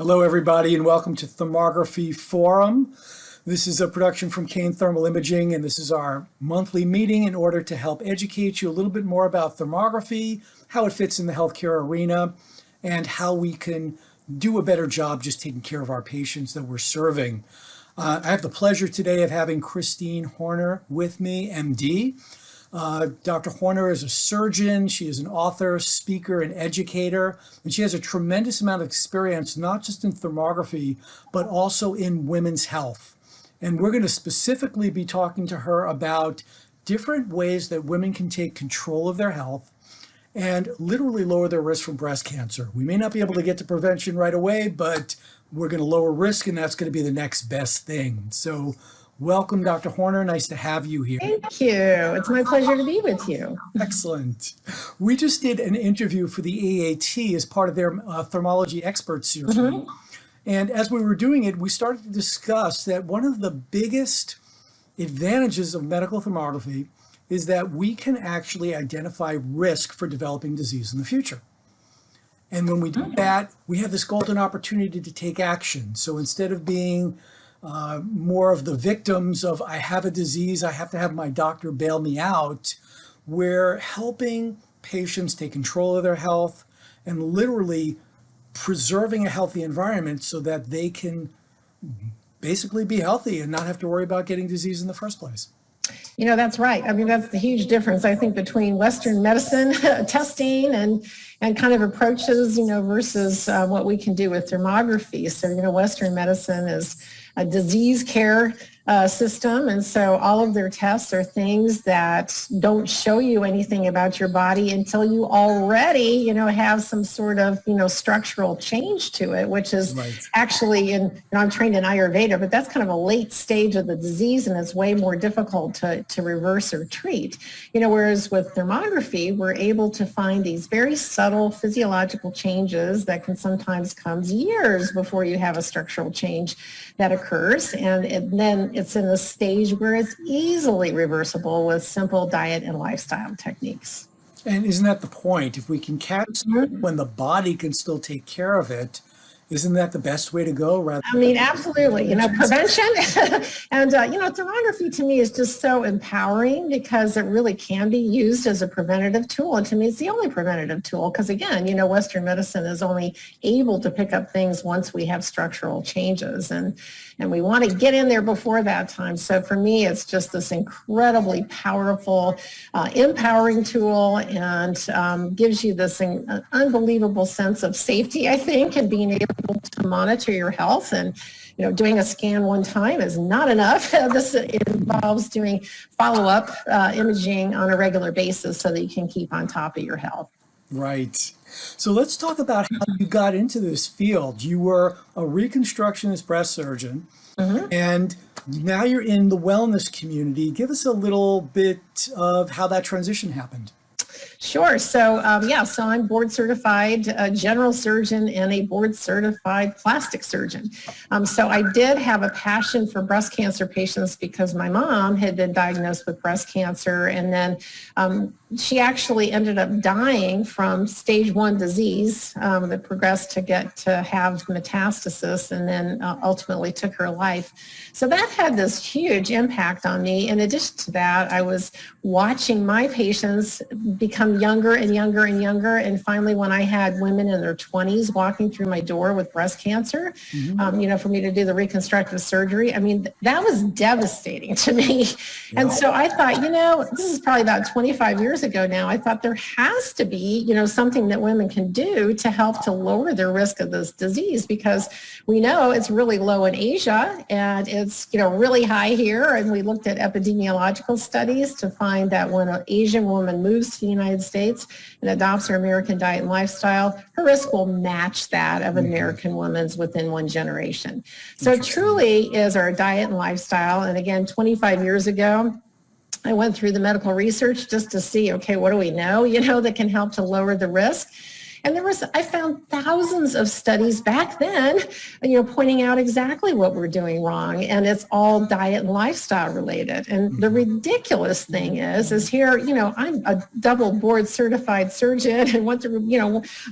Hello, everybody, and welcome to Thermography Forum. This is a production from Kane Thermal Imaging, and this is our monthly meeting in order to help educate you a little bit more about thermography, how it fits in the healthcare arena, and how we can do a better job just taking care of our patients that we're serving. I have the pleasure today of having Christine Horner with me, MD. Dr. Horner is a surgeon, she is an author, speaker, and educator, and she has a tremendous amount of experience, not just in thermography, but also in women's health. And we're going to specifically be talking to her about different ways that women can take control of their health and literally lower their risk from breast cancer. We may not be able to get to prevention right away, but we're going to lower risk, and that's going to be the next best thing. So welcome, Dr. Horner. Nice to have you here. Thank you. It's my pleasure to be with you. Excellent. We just did an interview for the AAT as part of their Thermology Expert Series. And as we were doing it, we started to discuss that one of the biggest advantages of medical thermography is that we can actually identify risk for developing disease in the future. And when we do that, we have this golden opportunity to take action. So instead of being more of the victims of, I have a disease, I have to have my doctor bail me out, we're helping patients take control of their health and literally preserving a healthy environment so that they can basically be healthy and not have to worry about getting disease in the first place. You know, that's right. I mean, that's the huge difference, I think, between Western medicine testing and kind of approaches, versus what we can do with thermography. So, Western medicine is a disease care system. And so all of their tests are things that don't show you anything about your body until you already, have some sort of, structural change to it, which is actually I'm trained in Ayurveda, but that's kind of a late stage of the disease, and it's way more difficult to reverse or treat. Whereas with thermography, we're able to find these very subtle physiological changes that can sometimes come years before you have a structural change that occurs. And then it's in a stage where it's easily reversible with simple diet and lifestyle techniques. And isn't that the point? If we can catch it when the body can still take care of it, isn't that the best way to go? Absolutely. Prevention and, thermography to me is just so empowering because it really can be used as a preventative tool. And to me, it's the only preventative tool because, again, Western medicine is only able to pick up things once we have structural changes. And we want to get in there before that time. So for me, it's just this incredibly powerful, empowering tool and gives you this unbelievable sense of safety, I think, and being able to monitor your health. And doing a scan one time is not enough. This involves doing follow-up imaging on a regular basis so that you can keep on top of your health. Right. So let's talk about how you got into this field. You were a reconstructionist breast surgeon, and now you're in the wellness community. Give us a little bit of how that transition happened. Sure. So, so I'm board certified general surgeon and a board certified plastic surgeon. So I did have a passion for breast cancer patients because my mom had been diagnosed with breast cancer, and then she actually ended up dying from stage 1 disease that progressed to have metastasis and then ultimately took her life. So that had this huge impact on me. In addition to that, I was watching my patients become younger and younger and younger. And finally, when I had women in their 20s walking through my door with breast cancer, for me to do the reconstructive surgery, that was devastating to me. And so I thought, this is probably about 25 years ago now. I thought there has to be, something that women can do to help to lower their risk of this disease, because we know it's really low in Asia and it's, really high here. And we looked at epidemiological studies to find that when an Asian woman moves to the United States and adopts her American diet and lifestyle, her risk will match that of American women's within one generation. So it truly is our diet and lifestyle. And again, 25 years ago, I went through the medical research just to see, okay, what do we know, that can help to lower the risk? And I found thousands of studies back then, pointing out exactly what we're doing wrong. And it's all diet and lifestyle related. And the ridiculous thing is here, I'm a double board certified surgeon and went through,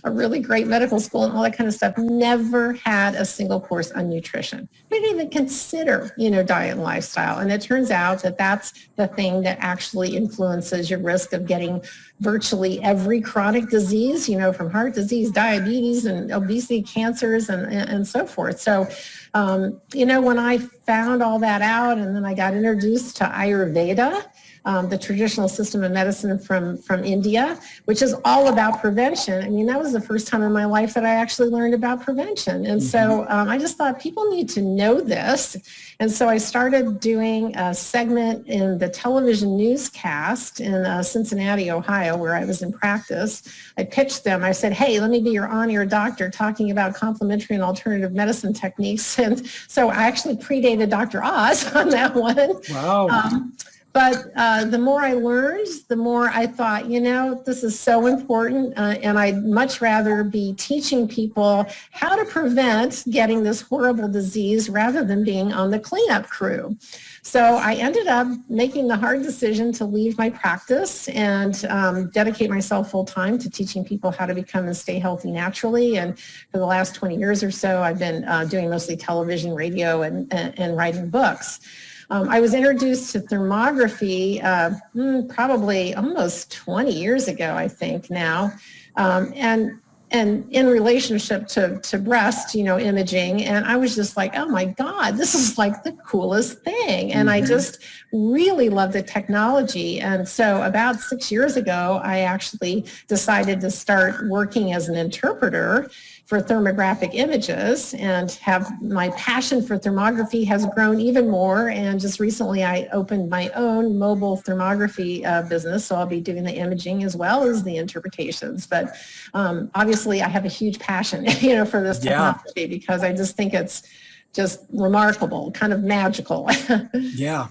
a really great medical school and all that kind of stuff. Never had a single course on nutrition. We didn't even consider, diet and lifestyle. And it turns out that that's the thing that actually influences your risk of getting virtually every chronic disease, from heart disease, diabetes, and obesity, cancers, and so forth. So, when I found all that out, and then I got introduced to Ayurveda, the traditional system of medicine from India, which is all about prevention. I mean, that was the first time in my life that I actually learned about prevention. And so I just thought people need to know this. And so I started doing a segment in the television newscast in Cincinnati, Ohio, where I was in practice. I pitched them. I said, hey, let me be your on-air doctor talking about complementary and alternative medicine techniques. And so I actually predated Dr. Oz on that one. Wow. But the more I learned, the more I thought, this is so important. And I'd much rather be teaching people how to prevent getting this horrible disease rather than being on the cleanup crew. So I ended up making the hard decision to leave my practice and dedicate myself full time to teaching people how to become and stay healthy naturally. And for the last 20 years or so, I've been doing mostly television, radio, and writing books. I was introduced to thermography probably almost 20 years ago, I think now, and in relationship to breast, imaging. And I was just like, oh my God, this is like the coolest thing. And I just really love the technology. And so about 6 years ago, I actually decided to start working as an interpreter for thermographic images, and have my passion for thermography has grown even more. And just recently I opened my own mobile thermography business. So I'll be doing the imaging as well as the interpretations. But obviously I have a huge passion, for this technology because I just think it's just remarkable, kind of magical. Yeah.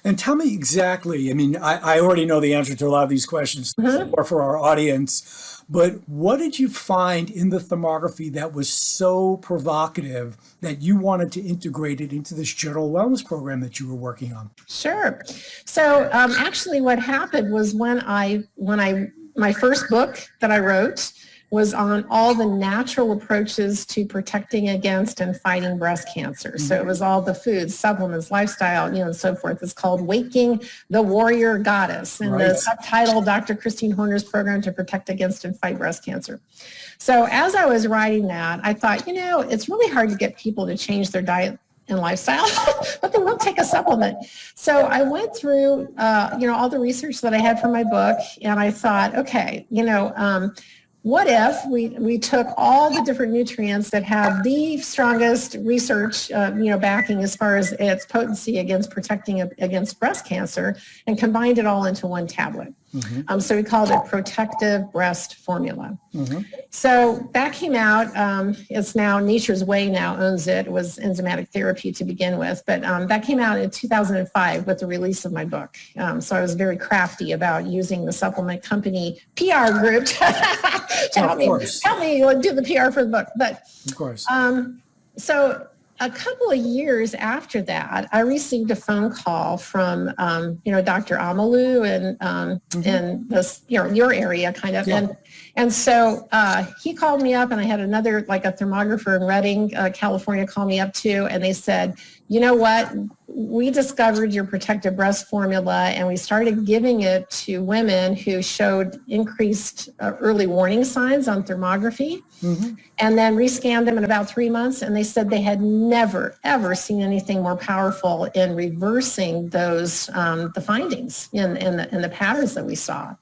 And tell me exactly, I mean, I already know the answer to a lot of these questions, or for our audience, but what did you find in the thermography that was so provocative that you wanted to integrate it into this general wellness program that you were working on? Sure. So actually what happened was when my first book that I wrote was on all the natural approaches to protecting against and fighting breast cancer. So it was all the foods, supplements, lifestyle, and so forth. It's called Waking the Warrior Goddess. And the subtitle, Dr. Christine Horner's Program to Protect Against and Fight Breast Cancer. So as I was writing that, I thought, it's really hard to get people to change their diet and lifestyle, but they won't take a supplement. So I went through, all the research that I had for my book, and I thought, okay, what if we took all the different nutrients that have the strongest research, backing as far as its potency against protecting against breast cancer and combined it all into one tablet? So we called it Protective Breast Formula. So that came out. It's now Nature's Way now owns it. It was enzymatic therapy to begin with, but that came out in 2005 with the release of my book. So I was very crafty about using the supplement company PR group to help me do the PR for the book. But of course. So a couple of years after that, I received a phone call from, Dr. Amalu and this, your area kind of. Yeah. And so he called me up, and I had another, like a thermographer in Redding, California, call me up too. And they said, you know what, we discovered your Protective Breast Formula, and we started giving it to women who showed increased early warning signs on thermography, and then rescanned them in about 3 months. And they said they had never, ever seen anything more powerful in reversing those, the findings in the patterns that we saw.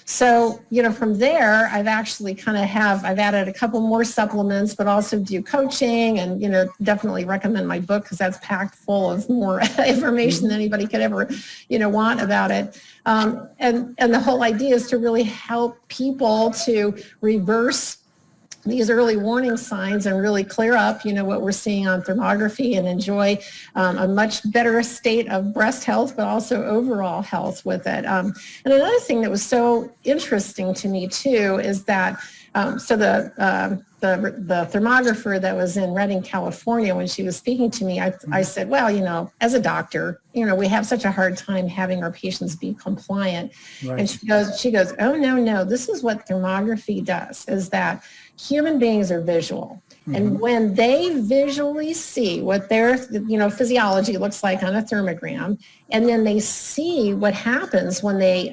So, from there, I've actually I've added a couple more supplements, but also do coaching and, definitely recommend my book because that's packed full of more information than anybody could ever, want about it. And the whole idea is to really help people to reverse these early warning signs and really clear up, what we're seeing on thermography and enjoy a much better state of breast health, but also overall health with it. And another thing that was so interesting to me too is that So the thermographer that was in Redding, California, when she was speaking to me, I said, well, as a doctor, we have such a hard time having our patients be compliant. Right. And she goes, oh, no, this is what thermography does, is that human beings are visual. And when they visually see what their, physiology looks like on a thermogram, and then they see what happens when they,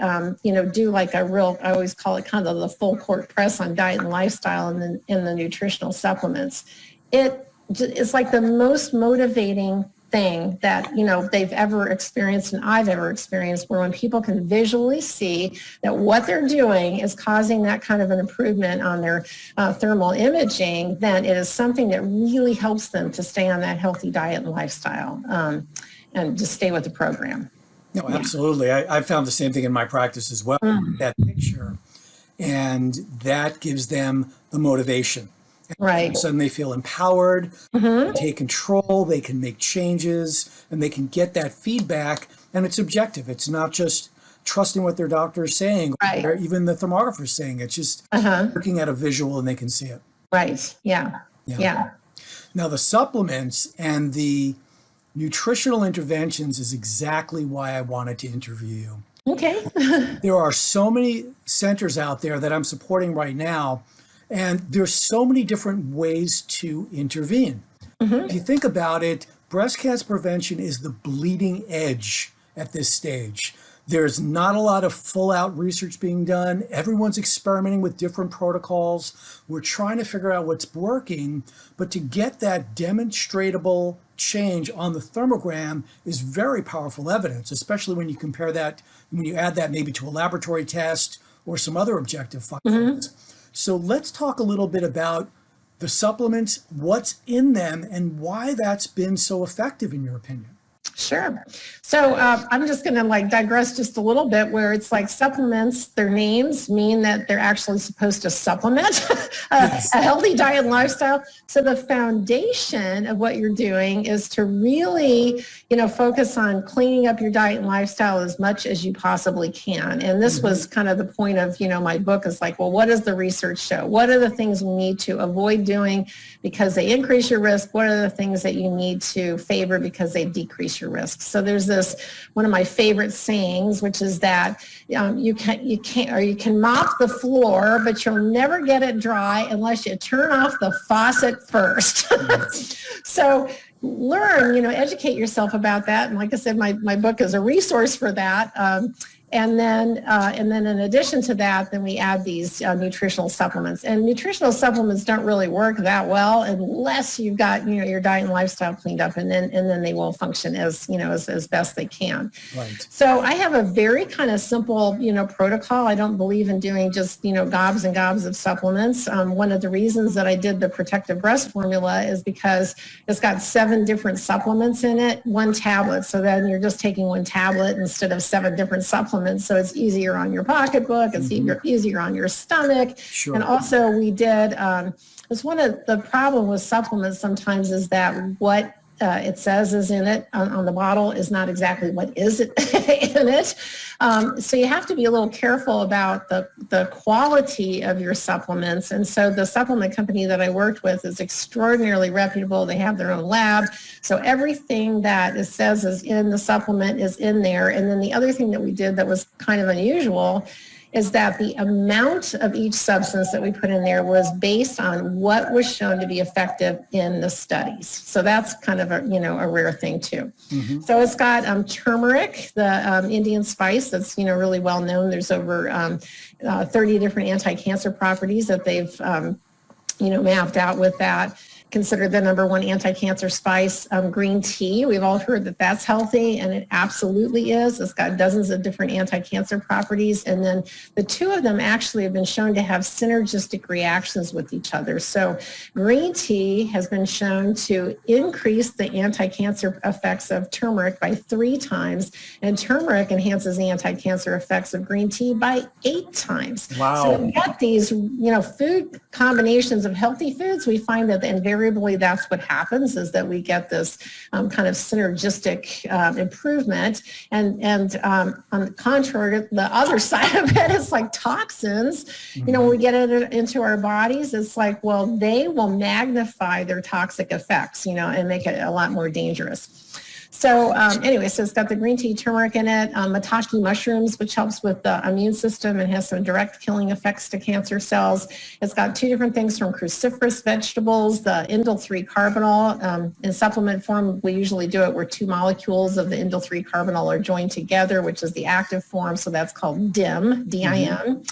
do like a real, I always call it kind of the full court press on diet and lifestyle and in the nutritional supplements, it's like the most motivating thing that they've ever experienced and I've ever experienced, where when people can visually see that what they're doing is causing that kind of an improvement on their thermal imaging, then it is something that really helps them to stay on that healthy diet and lifestyle and just stay with the program. No, absolutely. I found the same thing in my practice as well, that picture, and that gives them the motivation. Right. All of a sudden they feel empowered, they take control, they can make changes, and they can get that feedback, and it's objective. It's not just trusting what their doctor is saying, right, or even the thermographer is saying. It's just looking at a visual and they can see it. Right. Yeah. Now the supplements and the nutritional interventions is exactly why I wanted to interview you. Okay. There are so many centers out there that I'm supporting right now, and there's so many different ways to intervene. If you think about it, breast cancer prevention is the bleeding edge at this stage. There's not a lot of full-out research being done. Everyone's experimenting with different protocols. We're trying to figure out what's working, but to get that demonstrable change on the thermogram is very powerful evidence, especially when you compare that, when you add that maybe to a laboratory test or some other objective functions. So let's talk a little bit about the supplements, what's in them, and why that's been so effective in your opinion. Sure. So I'm just going to digress just a little bit, where it's like supplements, their names mean that they're actually supposed to supplement a healthy diet and lifestyle. So the foundation of what you're doing is to really, focus on cleaning up your diet and lifestyle as much as you possibly can. And this was kind of the point of, my book is like, well, what does the research show? What are the things we need to avoid doing because they increase your risk? What are the things that you need to favor because they decrease your risk? So there's this, one of my favorite sayings, which is that you can mop the floor, but you'll never get it dry unless you turn off the faucet first. So learn, educate yourself about that. And like I said, my book is a resource for that. And then in addition to that, then we add these nutritional supplements. And nutritional supplements don't really work that well unless you've got, your diet and lifestyle cleaned up, and then they will function as best they can. Right. So I have a very kind of simple, protocol. I don't believe in doing just, gobs and gobs of supplements. One of the reasons that I did the Protective Breast formula is because it's got 7 different supplements in it, 1 tablet. So then you're just taking 1 tablet instead of 7 different supplements. So it's easier on your pocketbook, it's easier on your stomach. Sure. And also we did, it's one of the problem with supplements sometimes is that what it says is in it on the bottle is not exactly what is it in it. So you have to be a little careful about the quality of your supplements. And so the supplement company that I worked with is extraordinarily reputable. They have their own lab. So everything that it says is in the supplement is in there. And then the other thing that we did that was kind of unusual is that the amount of each substance that we put in there was based on what was shown to be effective in the studies. So that's kind of a rare thing too. So it's got turmeric, the Indian spice that's really well known. There's over 30 different anti-cancer properties that they've mapped out with that. Considered the #1 anti-cancer spice. Green tea, we've all heard that that's healthy, and it absolutely is. It's got dozens of different anti-cancer properties, and then the 2 of them actually have been shown to have synergistic reactions with each other. So green tea has been shown to increase the anti-cancer effects of turmeric by 3 times, and turmeric enhances the anti-cancer effects of green tea by 8 times. Wow. So we got these, food combinations of healthy foods. We find that in very invariably that's what happens, is that we get this kind of synergistic improvement. And on the contrary, the other side of it is like toxins. You know, when we get it into our bodies, it's like, well, they will magnify their toxic effects, you know, and make it a lot more dangerous. So anyway, so it's got the green tea turmeric in it, maitake mushrooms, which helps with the immune system and has some direct killing effects to cancer cells. It's got 2 different things from cruciferous vegetables, the indole-3 carbinol. In supplement form, we usually do it where 2 molecules of the indole-3 carbinol are joined together, which is the active form. So that's called DIM, D-I-M.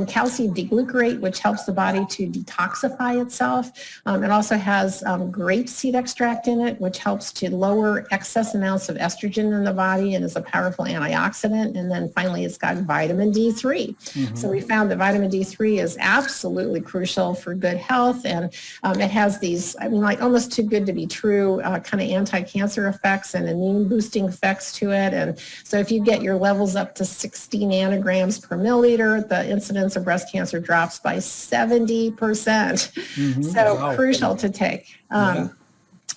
Calcium deglucarate, which helps the body to detoxify itself. It also has grapeseed extract in it, which helps to lower excess amounts of estrogen in the body and is a powerful antioxidant. And then finally, it's got vitamin D3. So we found that vitamin D3 is absolutely crucial for good health. And it has these, I mean, like almost too good to be true, kind of anti-cancer effects and immune boosting effects to it. And so if you get your levels up to 60 nanograms per milliliter, the incidence of breast cancer drops by 70%. So Wow. crucial to take.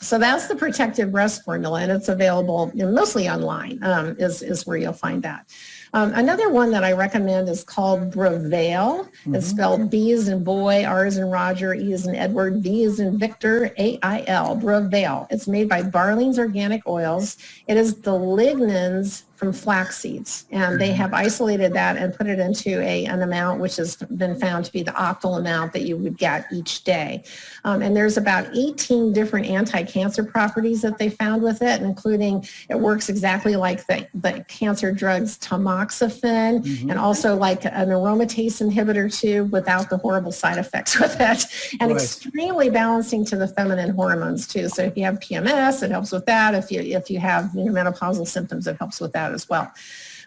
So that's the protective breast formula, and it's available, you know, mostly online is where you'll find that. Another one that I recommend is called Bravail. It's spelled B as in boy, R as in Roger, E as in Edward, V as in Victor, A-I-L, Bravail. It's made by Barlean's Organic Oils. It is the lignans from flax seeds, and they have isolated that and put it into an amount which has been found to be the optimal amount that you would get each day. And there's about 18 different anti-cancer properties that they found with it, including it works exactly like the cancer drugs tamoxifen, and also like an aromatase inhibitor too, without the horrible side effects with it, and extremely balancing to the feminine hormones too. So if you have PMS, it helps with that. If you have, you know, menopausal symptoms, it helps with that as well.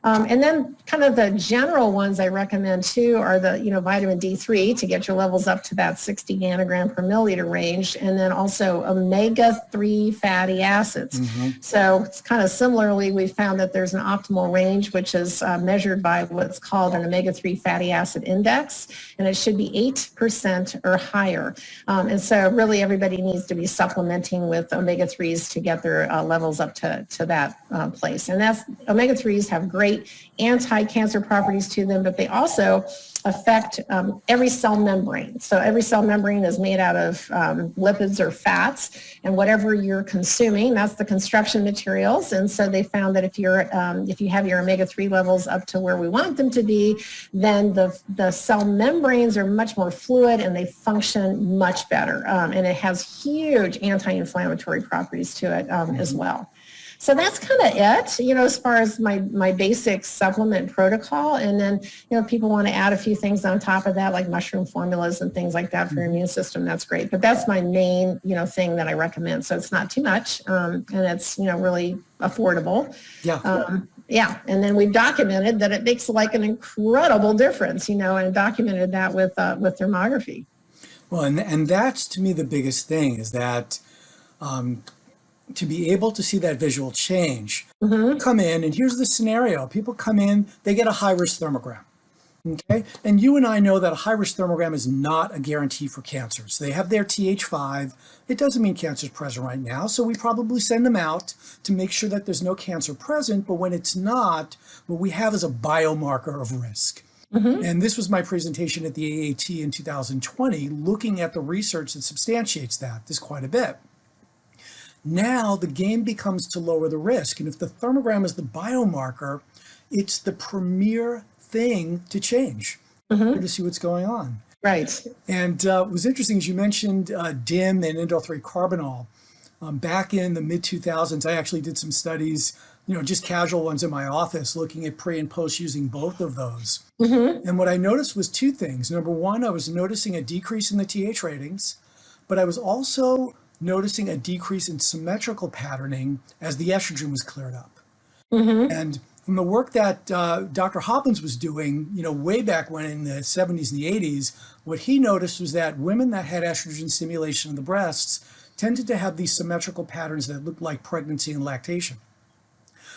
And then kind of the general ones I recommend too are the, you know, vitamin D3 to get your levels up to that 60 nanogram per milliliter range, and then also omega-3 fatty acids. So it's kind of similarly, we found that there's an optimal range, which is measured by what's called an omega-3 fatty acid index, and it should be 8% or higher. And so really everybody needs to be supplementing with omega-3s to get their levels up to that place. And that's, omega-3s have great anti-cancer properties to them, but they also affect every cell membrane. So every cell membrane is made out of lipids or fats, and whatever you're consuming, that's the construction materials. And so they found that if you have your omega-3 levels up to where we want them to be, then the cell membranes are much more fluid and they function much better. And it has huge anti-inflammatory properties to it as well. So that's kind of it, you know, as far as my basic supplement protocol. And then, you know, people want to add a few things on top of that, like mushroom formulas and things like that for your immune system. That's great. But that's my main, you know, thing that I recommend. So it's not too much, and it's, you know, really affordable. Yeah. And then we've documented that it makes like an incredible difference, you know, and documented that with thermography. Well, and that's to me the biggest thing is that to be able to see that visual change. Come in, and here's the scenario. People come in, they get a high-risk thermogram. Okay, and you and I know that a high-risk thermogram is not a guarantee for cancer. So they have their TH5. It doesn't mean cancer is present right now, so we probably send them out to make sure that there's no cancer present, but when it's not, what we have is a biomarker of risk. And this was my presentation at the AAT in 2020, looking at the research that substantiates that. There's quite a bit. Now the game becomes to lower the risk. And if the thermogram is the biomarker, it's the premier thing to change to see what's going on. Right. And it was interesting, as you mentioned, DIM and indole-3 carbinol. Back in the mid-2000s, I actually did some studies, you know, just casual ones in my office, looking at pre and post using both of those. And what I noticed was 2 things. Number one, I was noticing a decrease in the TH ratings, but I was also noticing a decrease in symmetrical patterning as the estrogen was cleared up. And from the work that Dr. Hoppins was doing, you know, way back when in the 70s and the 80s, what he noticed was that women that had estrogen stimulation of the breasts tended to have these symmetrical patterns that looked like pregnancy and lactation.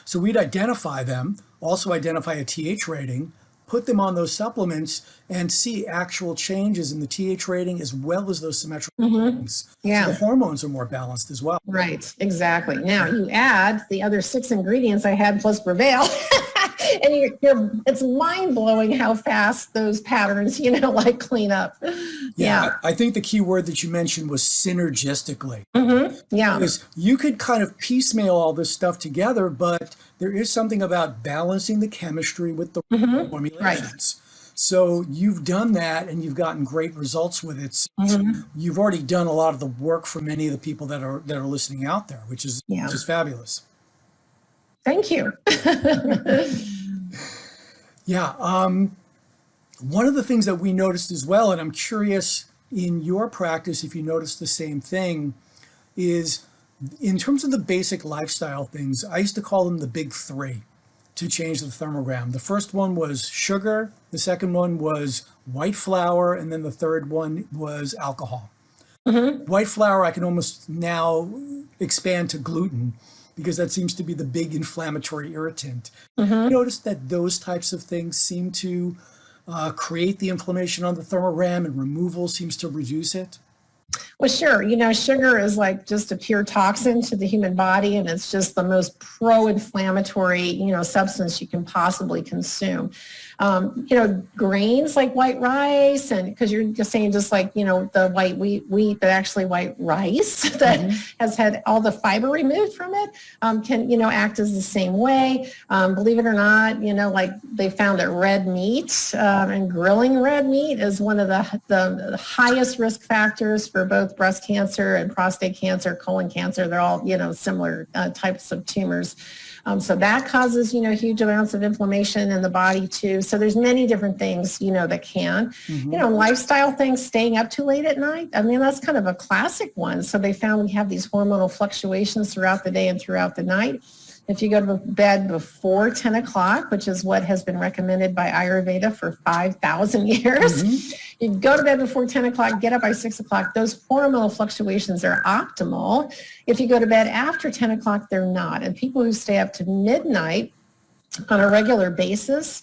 So we'd identify them, also identify a TH rating, put them on those supplements and see actual changes in the TH rating as well as those symmetrical ratings. Yeah. So the hormones are more balanced as well. Right, exactly. Now you add the other 6 ingredients I had plus Prevail, and it's mind-blowing how fast those patterns, like clean up. Yeah. I think the key word that you mentioned was synergistically. Yeah. Because you could kind of piecemeal all this stuff together, but there is something about balancing the chemistry with the formulations. Right. So you've done that and you've gotten great results with it. So you've already done a lot of the work for many of the people that are listening out there, which is fabulous. Thank you. Yeah. One of the things that we noticed as well, and I'm curious in your practice if you noticed the same thing, is in terms of the basic lifestyle things, I used to call them the big 3 to change the thermogram. The first one was sugar, the second one was white flour, and then the third one was alcohol. White flour I can almost now expand to gluten because that seems to be the big inflammatory irritant. I noticed that those types of things seem to create the inflammation on the thermogram, and removal seems to reduce it. Well, sure. Sugar is like just a pure toxin to the human body, and it's just the most pro-inflammatory, substance you can possibly consume. Grains like white rice, and because you're just saying just like, the white wheat, but actually white rice that has had all the fiber removed from it, can, act as the same way. Believe it or not, like they found that red meat and grilling red meat is one of the highest risk factors for both breast cancer and prostate cancer, colon cancer. They're all, similar types of tumors. So that causes, huge amounts of inflammation in the body too. So there's many different things, that can, lifestyle things, staying up too late at night. I mean, that's kind of a classic one. So they found we have these hormonal fluctuations throughout the day and throughout the night. If you go to bed before 10 o'clock, which is what has been recommended by Ayurveda for 5,000 years, you go to bed before 10 o'clock, get up by 6 o'clock, those hormonal fluctuations are optimal. If you go to bed after 10 o'clock, they're not. And people who stay up to midnight on a regular basis,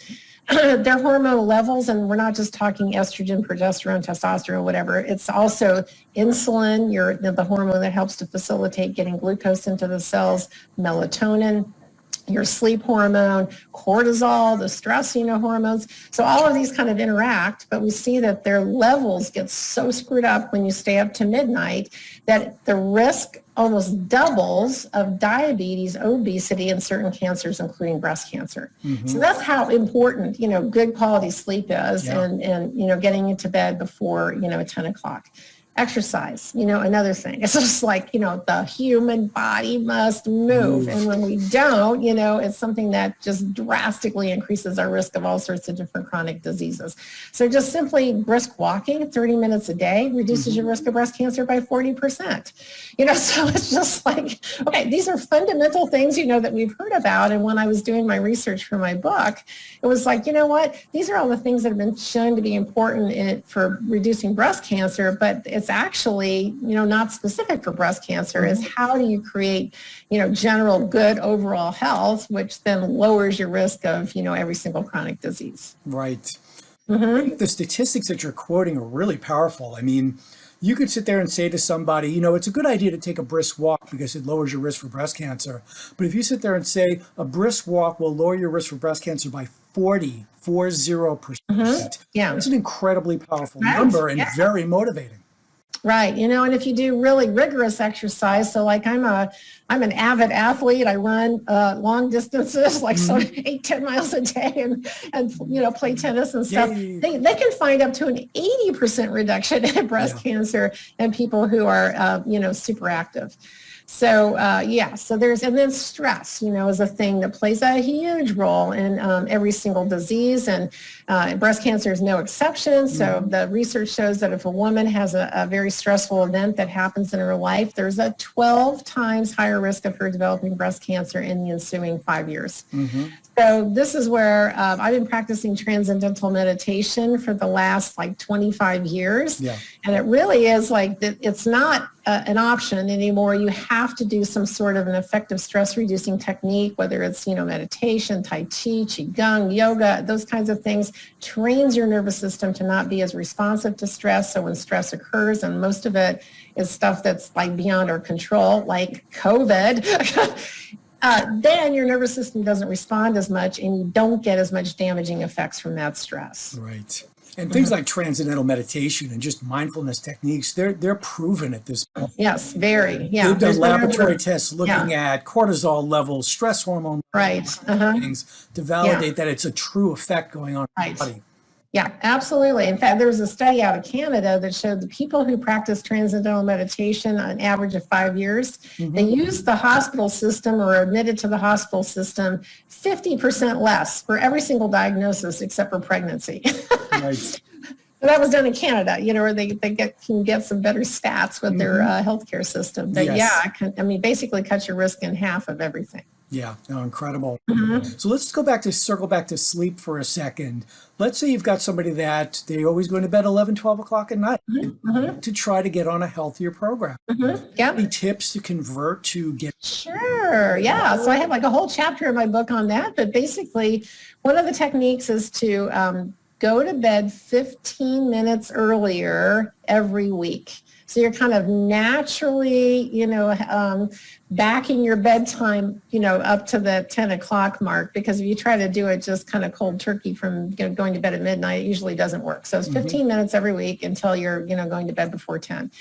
their hormonal levels, and we're not just talking estrogen, progesterone, testosterone, whatever, it's also insulin, the hormone that helps to facilitate getting glucose into the cells, melatonin, your sleep hormone, cortisol, the stress, hormones. So all of these kind of interact, but we see that their levels get so screwed up when you stay up to midnight that the risk almost doubles of diabetes, obesity, and certain cancers, including breast cancer. So that's how important, good quality sleep is, and getting into bed before, 10 o'clock. Exercise, another thing. It's just like, the human body must move. And when we don't, it's something that just drastically increases our risk of all sorts of different chronic diseases. So just simply brisk walking 30 minutes a day reduces your risk of breast cancer by 40%. So it's just like, okay, these are fundamental things, that we've heard about. And when I was doing my research for my book, it was like, what? These are all the things that have been shown to be important for reducing breast cancer, but it's actually, not specific for breast cancer. Is how do you create, general good overall health, which then lowers your risk of, every single chronic disease. Right. The statistics that you're quoting are really powerful. I mean, you could sit there and say to somebody, it's a good idea to take a brisk walk because it lowers your risk for breast cancer. But if you sit there and say a brisk walk will lower your risk for breast cancer by 40%, Yeah, it's an incredibly powerful number and very motivating. Right. And if you do really rigorous exercise, so like I'm an avid athlete, I run long distances, like 8-10 miles a day and play tennis and stuff. They can find up to an 80% reduction in breast cancer in people who are, super active. So, so and then stress, is a thing that plays a huge role in every single disease, and breast cancer is no exception. So the research shows that if a woman has a very stressful event that happens in her life, there's a 12 times higher risk of her developing breast cancer in the ensuing 5 years. So this is where I've been practicing transcendental meditation for the last 25 years. And it really is like, it's not an option anymore. You have to do some sort of an effective stress reducing technique, whether it's, meditation, Tai Chi, Qigong, yoga, those kinds of things, trains your nervous system to not be as responsive to stress. So when stress occurs, and most of it is stuff that's like beyond our control, like COVID, then your nervous system doesn't respond as much and you don't get as much damaging effects from that stress. Right. And things like transcendental meditation and just mindfulness techniques, they're proven at this point. Yes, very. Yeah. They've done laboratory tests looking at cortisol levels, stress hormone things to validate that it's a true effect going on in the body. Yeah, absolutely. In fact, there was a study out of Canada that showed the people who practice transcendental meditation an average of 5 years, they used the hospital system or admitted to the hospital system 50% less for every single diagnosis except for pregnancy. Right. So that was done in Canada, where they can get some better stats with their healthcare system. But basically cut your risk in half of everything. Yeah, incredible. So let's circle back to sleep for a second. Let's say you've got somebody that they always go to bed 11, 12 o'clock at night to try to get on a healthier program. Yeah. Any tips to convert to get? Sure. Yeah. So I have like a whole chapter in my book on that. But basically, one of the techniques is to go to bed 15 minutes earlier every week. So you're kind of naturally, backing your bedtime, up to the 10 o'clock mark, because if you try to do it just kind of cold turkey from going to bed at midnight, it usually doesn't work. So it's 15 minutes every week until you're, going to bed before 10.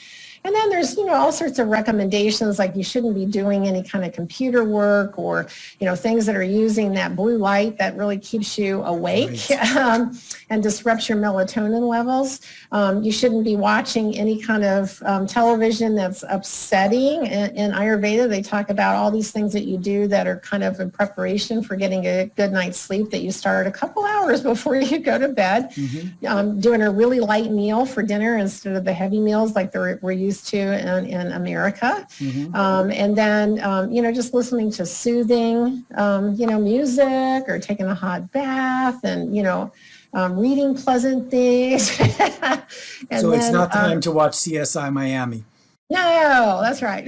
And then there's, all sorts of recommendations, like you shouldn't be doing any kind of computer work or, things that are using that blue light that really keeps you awake and disrupts your melatonin levels. You shouldn't be watching any kind of television that's upsetting. In Ayurveda, they talk about all these things that you do that are kind of in preparation for getting a good night's sleep that you start a couple hours before you go to bed. Doing a really light meal for dinner instead of the heavy meals like we're used to in America. And then, just listening to soothing, music or taking a hot bath and, reading pleasant things. So it's not time to watch CSI Miami. No, that's right.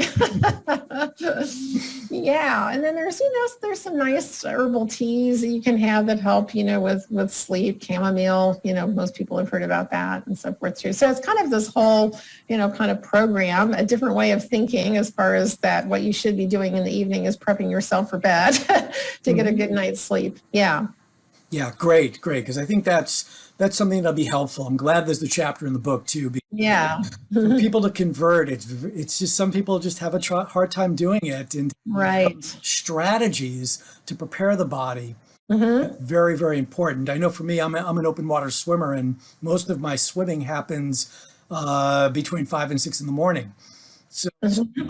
Yeah. And then there's some nice herbal teas that you can have that help, with sleep, chamomile, most people have heard about that and so forth too. So it's kind of this whole, kind of program, a different way of thinking as far as that what you should be doing in the evening is prepping yourself for bed to get a good night's sleep. Yeah. Yeah, great. Because I think that's something that'll be helpful. I'm glad there's the chapter in the book too. Yeah. For people to convert, it's just some people just have a hard time doing it, and strategies to prepare the body. Very, very important. I know for me, I'm an open water swimmer, and most of my swimming happens between 5 and 6 in the morning. So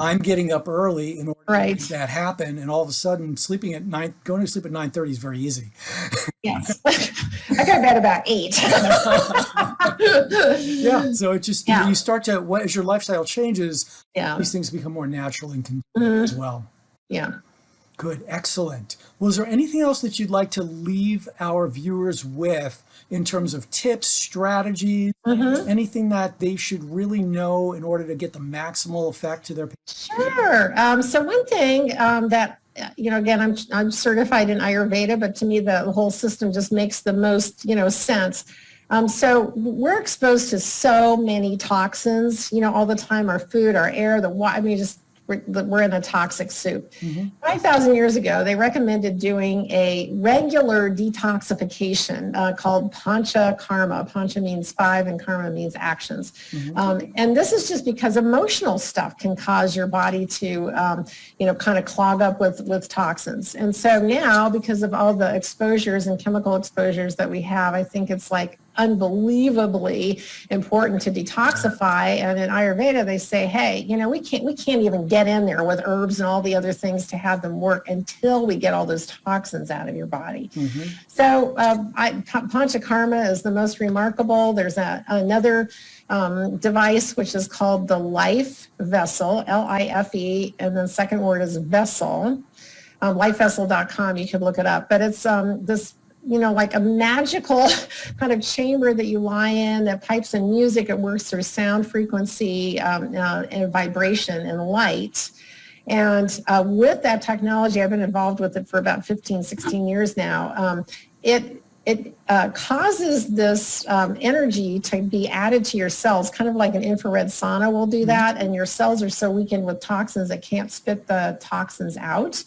I'm getting up early in order to make that happen, and all of a sudden going to sleep at 9:30 is very easy. Yes. I go to bed about 8. Yeah, so it just, you start to, as your lifestyle changes, these things become more natural and convenient as well. Yeah. Good, excellent. Well, is there anything else that you'd like to leave our viewers with in terms of tips, strategies, anything that they should really know in order to get the maximal effect to their patients? Sure. So one thing that, again, I'm certified in Ayurveda, but to me, the whole system just makes the most, sense. So we're exposed to so many toxins, all the time, our food, our air, the water, we're in a toxic soup. 5,000 years ago, they recommended doing a regular detoxification called pancha karma. Pancha means 5 and karma means actions. And this is just because emotional stuff can cause your body to, kind of clog up with toxins. And so now, because of all the exposures and chemical exposures that we have, I think it's like unbelievably important to detoxify. And in Ayurveda, they say, hey, we can't even get in there with herbs and all the other things to have them work until we get all those toxins out of your body. So Panchakarma is the most remarkable. There's another device which is called the Life Vessel, L-I-F-E, and then the second word is vessel. Lifevessel.com, you could look it up. But it's this like a magical kind of chamber that you lie in that pipes in music. It works through sound frequency and vibration and light. And with that technology, I've been involved with it for about 15, 16 years now. It causes this energy to be added to your cells, kind of like an infrared sauna will do that. And your cells are so weakened with toxins that can't spit the toxins out.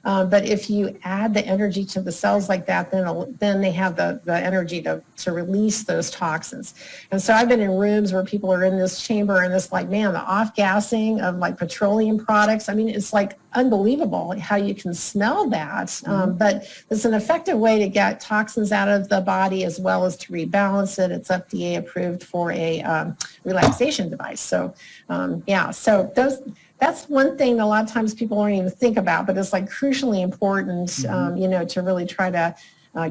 But if you add the energy to the cells like that, then they have the energy to release those toxins. And so I've been in rooms where people are in this chamber and it's like, man, the off-gassing of like petroleum products. I mean, it's like unbelievable how you can smell that. But it's an effective way to get toxins out of the body as well as to rebalance it. It's FDA approved for a relaxation device. So so that's one thing a lot of times people don't even think about, but it's like crucially important, to really try to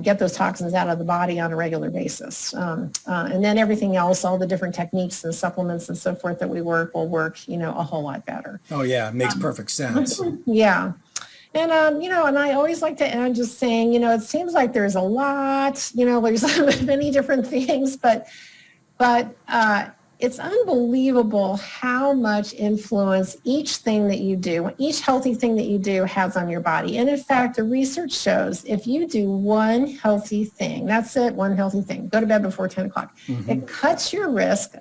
get those toxins out of the body on a regular basis. And then everything else, all the different techniques and supplements and so forth that we work will work, a whole lot better. Oh yeah, it makes perfect sense. Yeah. And, and I always like to end just saying, it seems like there's a lot, there's many different things, but it's unbelievable how much influence each thing that you do, each healthy thing that you do has on your body. And in fact, the research shows if you do one healthy thing, that's it, one healthy thing, go to bed before 10 o'clock, it cuts your risk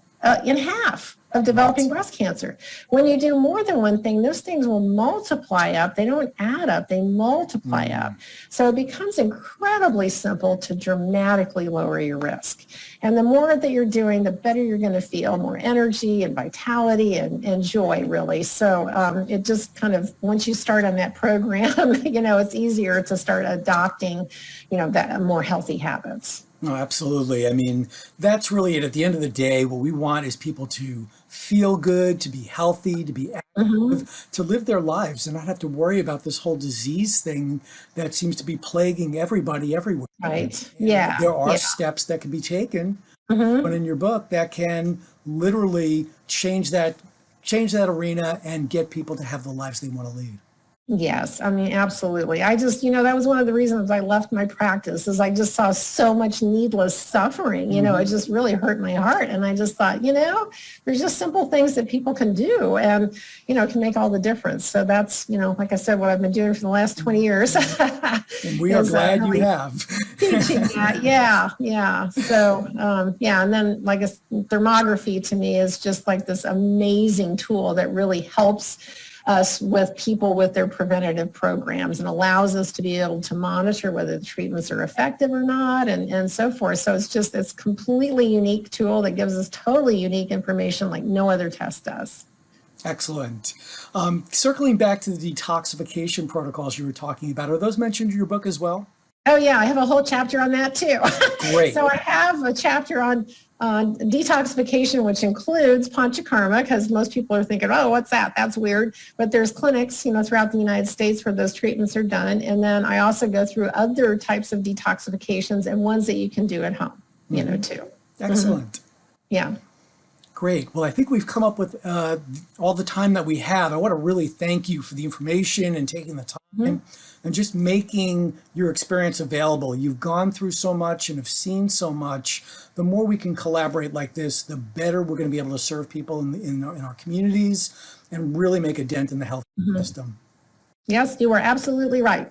in half of developing breast cancer. When you do more than one thing, those things will multiply up. They don't add up, they multiply up. So it becomes incredibly simple to dramatically lower your risk. And the more that you're doing, the better you're going to feel, more energy and vitality and joy, really. So it just kind of, once you start on that program, it's easier to start adopting, that more healthy habits. No, absolutely. I mean, that's really it. At the end of the day, what we want is people to feel good, to be healthy, to be active, to live their lives and not have to worry about this whole disease thing that seems to be plaguing everybody everywhere. Right. And Yeah. there are steps that can be taken, but in your book, that can literally change that arena and get people to have the lives they want to lead. Yes, I mean, absolutely. I just, that was one of the reasons I left my practice is I just saw so much needless suffering, it just really hurt my heart. And I just thought, there's just simple things that people can do and, can make all the difference. So that's, like I said, what I've been doing for the last 20 years. And we are glad you have. Teaching that. Yeah. So, and then like thermography to me is just like this amazing tool that really helps us with people with their preventative programs and allows us to be able to monitor whether the treatments are effective or not and so forth. So it's completely unique tool that gives us totally unique information like no other test does. Excellent. Circling back to the detoxification protocols you were talking about, are those mentioned in your book as well? Oh yeah, I have a whole chapter on that too. Great. So I have a chapter on detoxification, which includes panchakarma, because most people are thinking, oh, what's that? That's weird. But there's clinics, throughout the United States where those treatments are done. And then I also go through other types of detoxifications and ones that you can do at home, too. Excellent. Yeah. Great. Well, I think we've come up with all the time that we have. I want to really thank you for the information and taking the time and just making your experience available. You've gone through so much and have seen so much. The more we can collaborate like this, the better we're going to be able to serve people in our communities and really make a dent in the health system. Yes, you are absolutely right.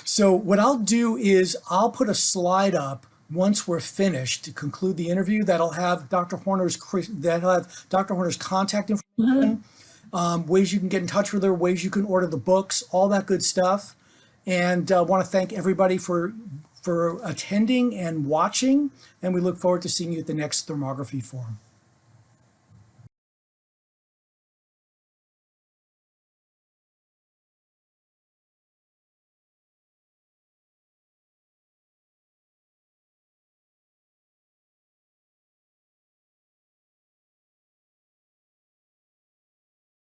So what I'll do is I'll put a slide up once we're finished to conclude the interview that'll have Dr. Horner's contact information, ways you can get in touch with her, ways you can order the books, all that good stuff. And I want to thank everybody for attending and watching. And we look forward to seeing you at the next Thermography Forum.